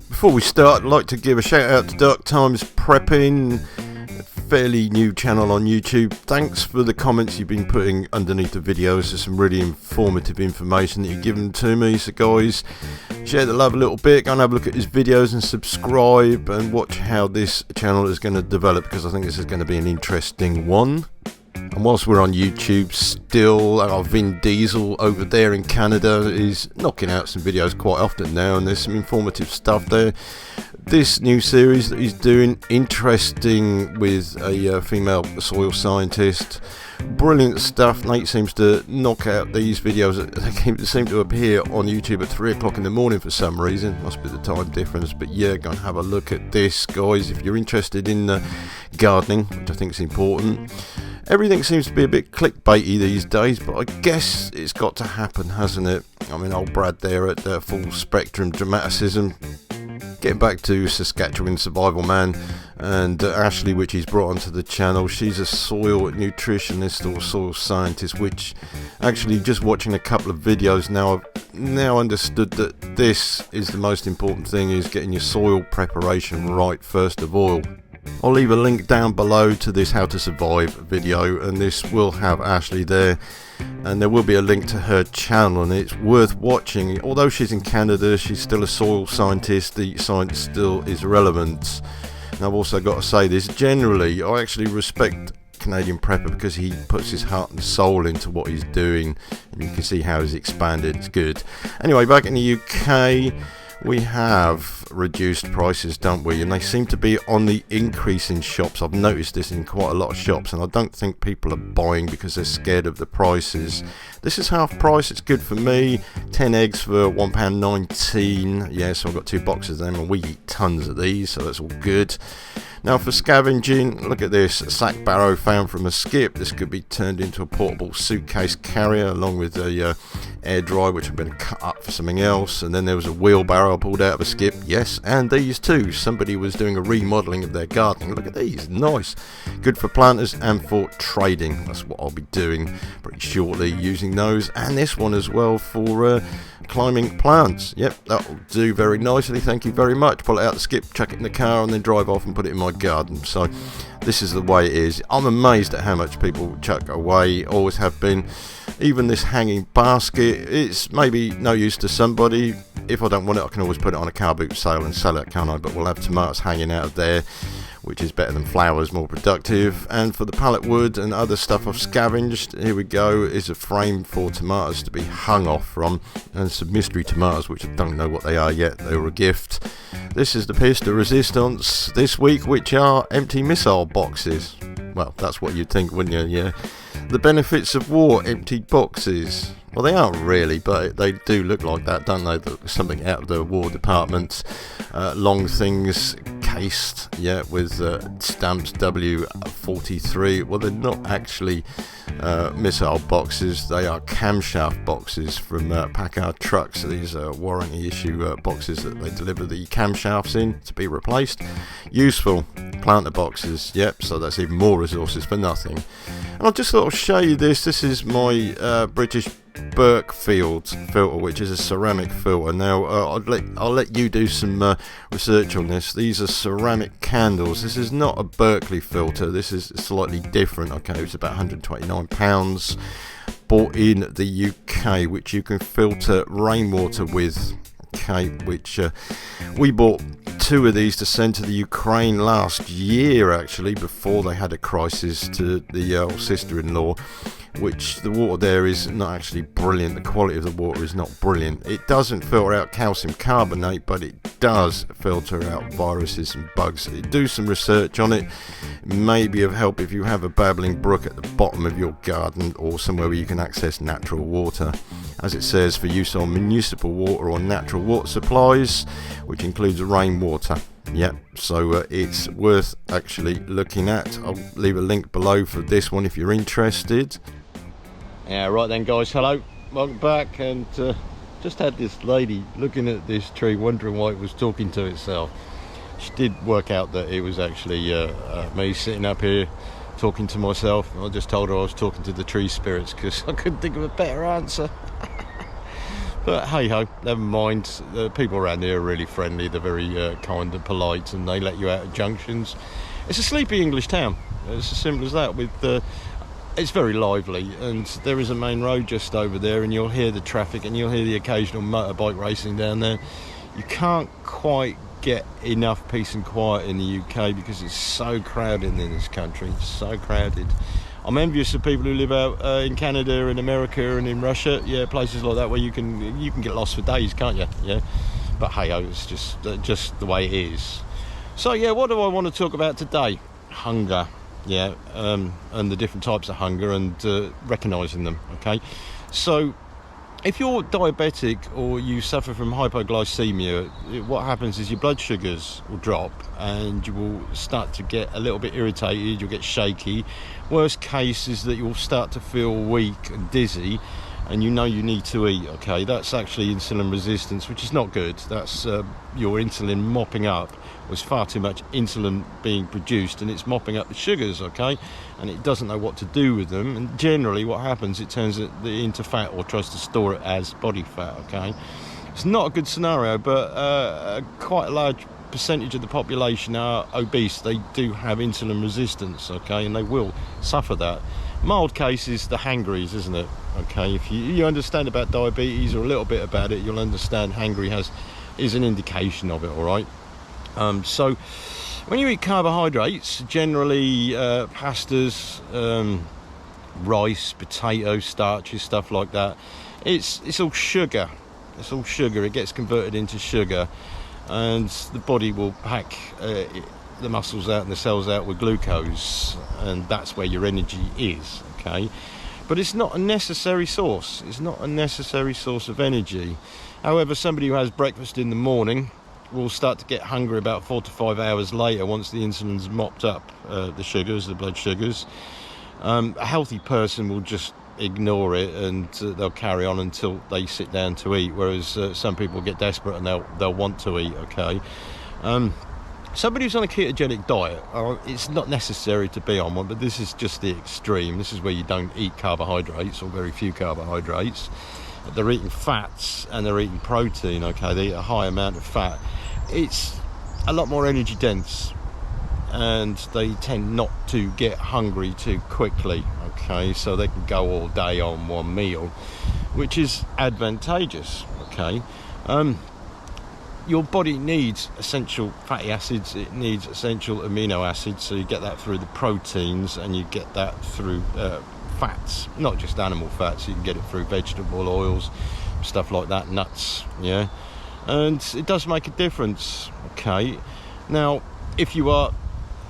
Before we start, I'd like to give a shout out to Dark Times Prepping, a fairly new channel on YouTube. Thanks for the comments you've been putting underneath the videos. There's some really informative information that you're giving to me. So guys, share the love a little bit, go and have a look at his videos and subscribe and watch how this channel is going to develop, because I think this is going to be an interesting one. And whilst we're on YouTube still, our Vin Diesel over there in Canada is knocking out some videos quite often now, and there's some informative stuff there. This new series that he's doing, interesting, with a female soil scientist. Brilliant stuff. Nate seems to knock out these videos. They seem to appear on YouTube at 3 o'clock in the morning for some reason. Must be the time difference. But yeah, go and have a look at this, guys, if you're interested in gardening, which I think is important. Everything seems to be a bit clickbaity these days, but I guess it's got to happen, hasn't it? I mean, old Brad there at Full Spectrum Dramaticism. Getting back to Saskatchewan Survival Man and Ashley, which he's brought onto the channel. She's a soil nutritionist or soil scientist, which actually, just watching a couple of videos now, I've now understood that this is the most important thing, is getting your soil preparation right first of all. I'll leave a link down below to this How to Survive video, and this will have Ashley there, and there will be a link to her channel, and it's worth watching. Although she's in Canada, she's still a soil scientist. The science still is relevant. And I've also got to say this, generally I actually respect Canadian Prepper because he puts his heart and soul into what he's doing, and you can see how he's expanded. It's good. Anyway, back in the UK, we have reduced prices, don't we? And they seem to be on the increase in shops. I've noticed this in quite a lot of shops, and I don't think people are buying because they're scared of the prices. This is half price. It's good for me. 10 eggs for £1.19. Yeah, so I've got 2 boxes of them, and we eat tons of these, so that's all good. Now for scavenging, look at this, a sack barrow found from a skip. This could be turned into a portable suitcase carrier, along with a air dry, which I've been cut up for something else. And then there was a wheelbarrow pulled out of a skip. Yes, and these too. Somebody was doing a remodelling of their garden. Look at these, nice. Good for planters and for trading. That's what I'll be doing pretty shortly, using those. And this one as well for climbing plants. Yep, that'll do very nicely, thank you very much. Pull it out the skip, chuck it in the car, and then drive off and put it in my garden. So this is the way it is. I'm amazed at how much people chuck away, always have been. Even this hanging basket, it's maybe no use to somebody. If I don't want it, I can always put it on a car boot sale and sell it, can't I? But we'll have tomatoes hanging out of there, which is better than flowers, more productive. And for the pallet wood and other stuff I've scavenged, here we go, is a frame for tomatoes to be hung off from, and some mystery tomatoes, which I don't know what they are yet. They were a gift. This is the pièce de résistance this week, which are empty missile boxes. Well, that's what you'd think, wouldn't you? Yeah. The benefits of war, empty boxes. Well, they aren't really, but they do look like that, don't they? Something out of the War Department. Long things cased, yeah, with stamps W43. Well, they're not actually missile boxes. They are camshaft boxes from Packard trucks. So these are warranty issue boxes that they deliver the camshafts in to be replaced. Useful. Planter boxes, yep, so that's even more resources for nothing. And I just thought I'd show you this. This is my British Berkefeld filter, which is a ceramic filter. Now I'll let you do some research on this. These are ceramic candles. This is not a Berkeley filter. This is slightly different. Okay, it's about £129. Bought in the UK, which you can filter rainwater with. Okay, which we bought 2 of these to send to the Ukraine last year, actually, before they had a crisis, to the old sister-in-law, which the water there is not actually brilliant. The quality of the water is not brilliant. It doesn't filter out calcium carbonate, but it does filter out viruses and bugs. Do some research on it. Maybe of help if you have a babbling brook at the bottom of your garden, or somewhere where you can access natural water. As it says, for use on municipal water or natural water supplies, which includes rainwater. Yep, so it's worth actually looking at. I'll leave a link below for this one if you're interested. Yeah, right then guys, hello, welcome back. And just had this lady looking at this tree, wondering why it was talking to itself. She did work out that it was actually me sitting up here talking to myself. I just told her I was talking to the tree spirits because I couldn't think of a better answer. But hey ho, never mind. The people around here are really friendly. They're very kind and polite, and they let you out at junctions. It's a sleepy English town. It's as simple as that. It's very lively, and there is a main road just over there, and you'll hear the traffic, and you'll hear the occasional motorbike racing down there. You can't quite get enough peace and quiet in the UK because it's so crowded in this country. It's so crowded. I'm envious of people who live out in Canada and America and in Russia, places like that where you can get lost for days, can't you? Yeah, but hey ho, it's just the way it is. So yeah, what do I want to talk about today? Hunger, and the different types of hunger and recognising them. Okay, so if you're diabetic or you suffer from hypoglycemia, what happens is your blood sugars will drop and you will start to get a little bit irritated, you'll get shaky. Worst case is that you'll start to feel weak and dizzy, and you know you need to eat. Okay, that's actually insulin resistance, which is not good. That's your insulin mopping up. There's far too much insulin being produced, and it's mopping up the sugars, okay, and it doesn't know what to do with them, and generally what happens, it turns it into fat or tries to store it as body fat. Okay, it's not a good scenario, but quite a large percentage of the population are obese. They do have insulin resistance, okay, and they will suffer that. Mild case is the hangries, isn't it? Okay, if you understand about diabetes or a little bit about it, you'll understand hangry is an indication of it. All right. So when you eat carbohydrates, generally pastas, rice, potatoes, starches, stuff like that, it's all sugar. It's all sugar. It gets converted into sugar, and the body will pack the muscles out and the cells out with glucose, and that's where your energy is. Okay, but it's not a necessary source. It's not a necessary source of energy. However, somebody who has breakfast in the morning will start to get hungry about 4 to 5 hours later once the insulin's mopped up the blood sugars. A healthy person will just ignore it and they'll carry on until they sit down to eat, whereas some people get desperate and they'll want to eat. Okay, somebody who's on a ketogenic diet, it's not necessary to be on one, but this is just the extreme. This is where you don't eat carbohydrates or very few carbohydrates. They're eating fats and they're eating protein. Okay, they eat a high amount of fat. It's a lot more energy dense, and they tend not to get hungry too quickly. Okay, so they can go all day on one meal, which is advantageous. Okay, your body needs essential fatty acids, it needs essential amino acids, so you get that through the proteins and you get that through fats, not just animal fats. You can get it through vegetable oils, stuff like that, nuts, and it does make a difference. Okay, now if you are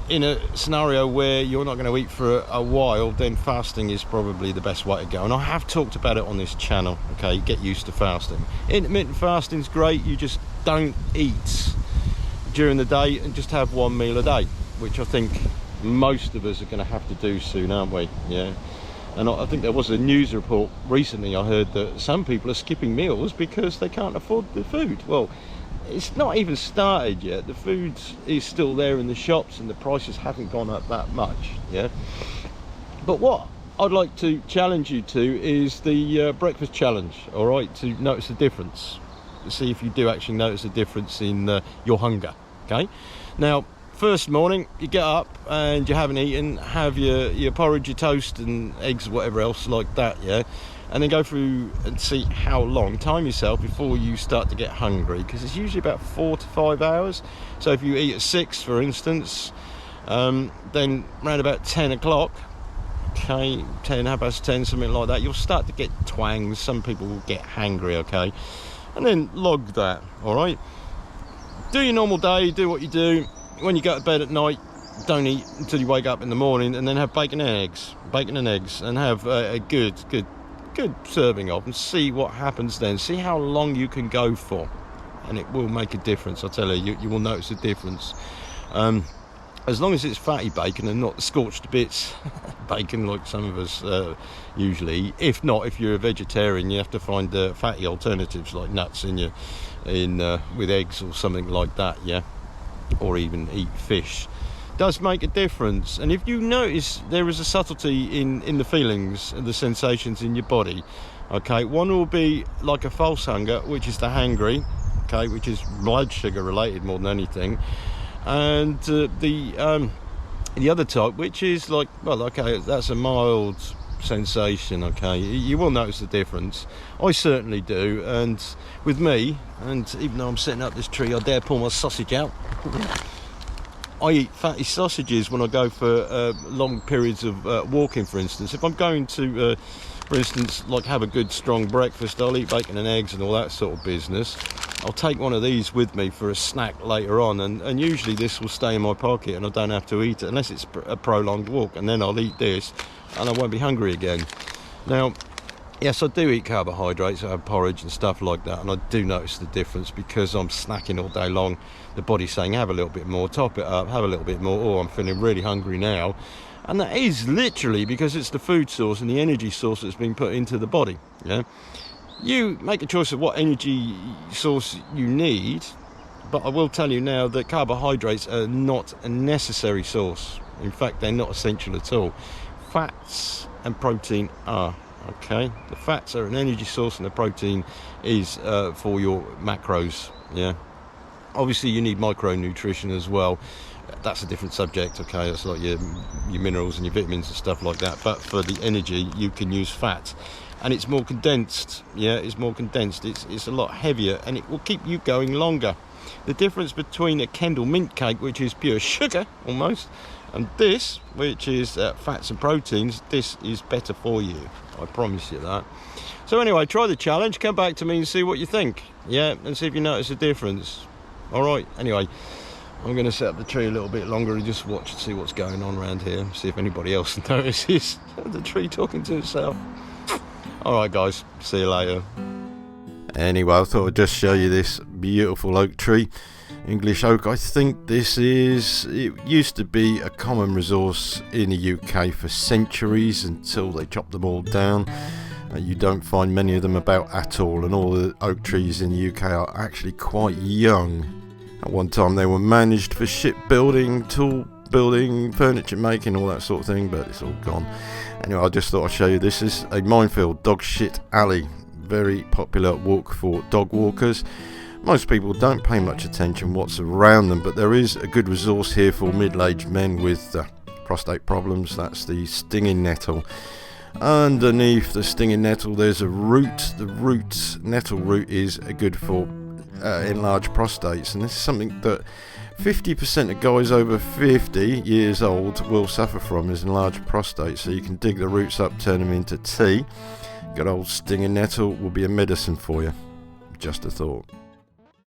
in a scenario where you're not going to eat for a while, then fasting is probably the best way to go, and I have talked about it on this channel. Okay, get used to fasting. Intermittent fasting is great. You just don't eat during the day and just have one meal a day, which I think most of us are going to have to do soon, aren't we? And I think there was a news report recently, I heard that some people are skipping meals because they can't afford the food. Well, it's not even started yet. The food is still there in the shops and the prices haven't gone up that much. But what I'd like to challenge you to is the breakfast challenge, all right, to notice the difference, to see if you do actually notice a difference in your hunger. Okay, now first morning you get up and you haven't eaten, have your porridge, your toast and eggs, whatever else like that, and then go through and see how long, time yourself before you start to get hungry, because it's usually about 4 to 5 hours. So if you eat at 6, for instance, then around about 10 o'clock, okay, 10, half past 10, something like that, you'll start to get twangs. Some people will get hangry. Okay, and then log that. All right, do your normal day, do what you do. When you go to bed at night, don't eat until you wake up in the morning, and then have bacon and eggs, and have a good serving of, and see what happens then. See how long you can go for, and it will make a difference. I tell you, you will notice a difference. As long as it's fatty bacon and not scorched bits bacon like some of us usually. If not, if you're a vegetarian, you have to find fatty alternatives like nuts with eggs or something like that, or even eat fish. Does make a difference. And if you notice there is a subtlety in the feelings and the sensations in your body, Okay, one will be like a false hunger, which is the hangry, okay, which is blood sugar related more than anything, and the other type, which is like, well, okay, that's a mild sensation. Okay, you will notice the difference. I certainly do, and with me, and even though I'm setting up this tree, I dare pull my sausage out. I eat fatty sausages when I go for long periods of walking, for instance. If I'm going to for instance, like have a good strong breakfast, I'll eat bacon and eggs and all that sort of business. I'll take one of these with me for a snack later on, and usually this will stay in my pocket and I don't have to eat it unless it's a prolonged walk, and then I'll eat this and I won't be hungry again. Now, yes, I do eat carbohydrates, I have porridge and stuff like that, and I do notice the difference because I'm snacking all day long. The body's saying have a little bit more, top it up, have a little bit more, oh, I'm feeling really hungry now. And that is literally because it's the food source and the energy source that's been put into the body. Yeah, you make a choice of what energy source you need, but I will tell you now that carbohydrates are not a necessary source. In fact, they're not essential at all. Fats and protein are. Okay, the fats are an energy source and the protein is for your macros. Yeah, obviously you need micronutrition as well. That's a different subject. Okay, that's like your minerals and your vitamins and stuff like that. But for the energy, you can use fat, and it's more condensed. Yeah, it's more condensed. It's a lot heavier, and it will keep you going longer. The difference between a Kendall mint cake, which is pure sugar almost, and this, which is fats and proteins, this is better for you. I promise you that. So anyway, try the challenge. Come back to me and see what you think. Yeah, and see if you notice a difference. All right. Anyway, I'm going to set up the tree a little bit longer and just watch and see what's going on around here. See if anybody else notices the tree talking to itself. All right, guys. See you later. Anyway, I thought I'd just show you this beautiful oak tree. English oak. I think it used to be a common resource in the UK for centuries until they chopped them all down. You don't find many of them about at all, and all the oak trees in the UK are actually quite young. At one time they were managed for shipbuilding, tool building, furniture making, all that sort of thing, but it's all gone. Anyway, I just thought I'd show you. This is a minefield, dog shit alley. Very popular walk for dog walkers. Most people don't pay much attention what's around them, but there is a good resource here for middle-aged men with prostate problems. That's the stinging nettle. Underneath the stinging nettle there's a root. The nettle root is good for enlarged prostates, and this is something that 50% of guys over 50 years old will suffer from, is enlarged prostate. So you can dig the roots up, turn them into tea. Good old stinging nettle will be a medicine for you. Just a thought.